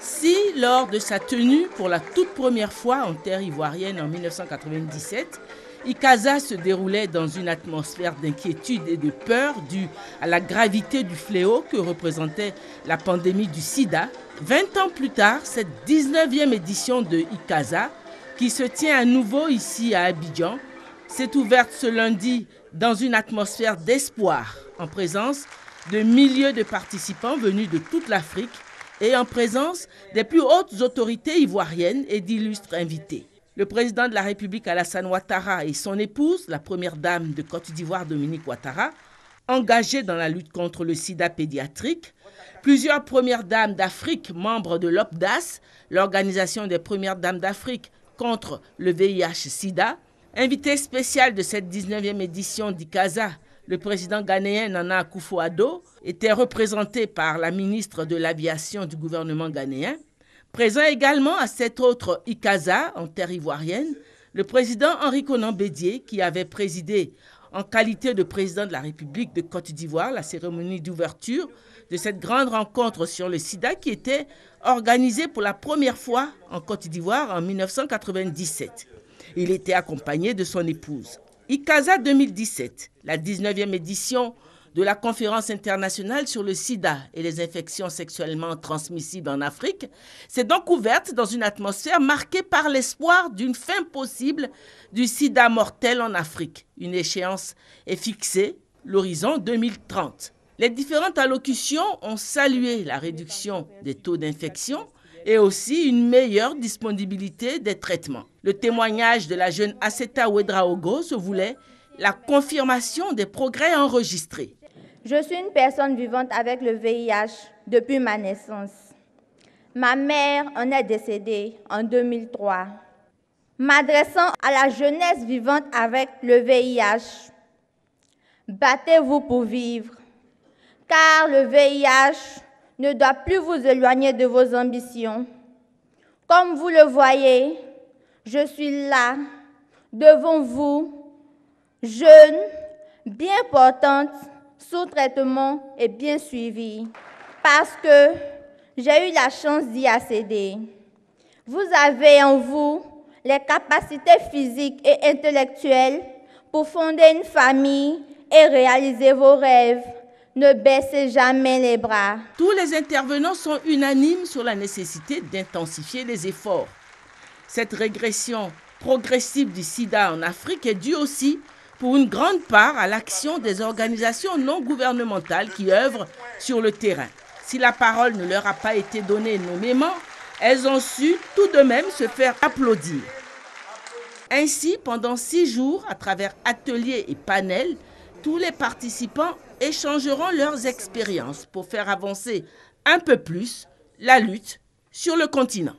Si, lors de sa tenue pour la toute première fois en terre ivoirienne en 1997, Ikaza se déroulait dans une atmosphère d'inquiétude et de peur due à la gravité du fléau que représentait la pandémie du sida, 20 ans plus tard, cette 19e édition de Ikaza, qui se tient à nouveau ici à Abidjan, s'est ouverte ce lundi dans une atmosphère d'espoir, en présence de milliers de participants venus de toute l'Afrique et en présence des plus hautes autorités ivoiriennes et d'illustres invités. Le président de la République Alassane Ouattara et son épouse, la première dame de Côte d'Ivoire Dominique Ouattara, engagés dans la lutte contre le sida pédiatrique, plusieurs premières dames d'Afrique, membres de l'OPDAS, l'Organisation des premières dames d'Afrique contre le VIH-Sida, invité spécial de cette 19e édition d'Ikaza, le président ghanéen Nana Akufo-Addo, était représenté par la ministre de l'Aviation du gouvernement ghanéen. Présent également à cette autre Ikaza en terre ivoirienne, le président Henri Konan Bédié, qui avait présidé en qualité de président de la République de Côte d'Ivoire la cérémonie d'ouverture de cette grande rencontre sur le sida qui était organisée pour la première fois en Côte d'Ivoire en 1997. Il était accompagné de son épouse. Ikaza 2017, la 19e édition de la conférence internationale sur le sida et les infections sexuellement transmissibles en Afrique, s'est donc ouverte dans une atmosphère marquée par l'espoir d'une fin possible du sida mortel en Afrique. Une échéance est fixée, l'horizon 2030. Les différentes allocutions ont salué la réduction des taux d'infection et aussi une meilleure disponibilité des traitements. Le témoignage de la jeune Asseta Ouedraogo se voulait la confirmation des progrès enregistrés. Je suis une personne vivante avec le VIH depuis ma naissance. Ma mère en est décédée en 2003. M'adressant à la jeunesse vivante avec le VIH, battez-vous pour vivre, car le VIH ne doit plus vous éloigner de vos ambitions. Comme vous le voyez, je suis là, devant vous, jeune, bien portante, sous traitement et bien suivie, parce que j'ai eu la chance d'y accéder. Vous avez en vous les capacités physiques et intellectuelles pour fonder une famille et réaliser vos rêves. Ne baissez jamais les bras. Tous les intervenants sont unanimes sur la nécessité d'intensifier les efforts. Cette régression progressive du sida en Afrique est due aussi pour une grande part à l'action des organisations non gouvernementales qui œuvrent sur le terrain. Si la parole ne leur a pas été donnée nommément, elles ont su tout de même se faire applaudir. Ainsi, pendant 6 jours, à travers ateliers et panels, tous les participants échangeront leurs expériences pour faire avancer un peu plus la lutte sur le continent.